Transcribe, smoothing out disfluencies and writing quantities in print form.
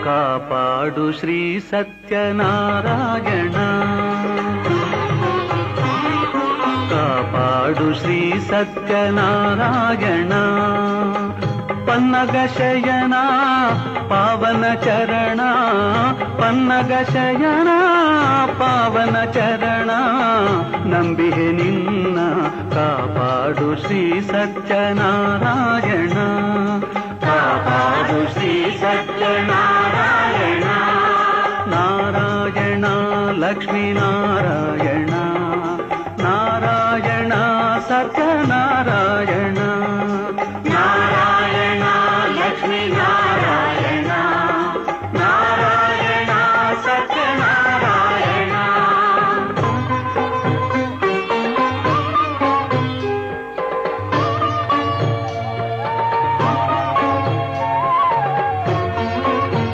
ಕಾಪಾಡು ಶ್ರೀ ಸತ್ಯನಾರಾಯಣ, ಕಾಪಾಡು ಶ್ರೀ ಸತ್ಯನಾರಾಯಣ. ಪನ್ನಗ ಶಯನ ಪಾವನ ಚರಣ, ಪನ್ನಗ ಶಯನ ಪಾವನ ಚರಣ, ನಂಬಿಹೆ ನಿನ್ನ ಕಾಪಾಡು ಶ್ರೀ ಸತ್ಯನಾರಾಯಣ, ಕಾಪಾಡು ಶ್ರೀ ಸತ್ಯನಾರಾಯಣ. ನಾರಾಯಣ ಲಕ್ಷ್ಮೀ ನಾರಾಯಣ,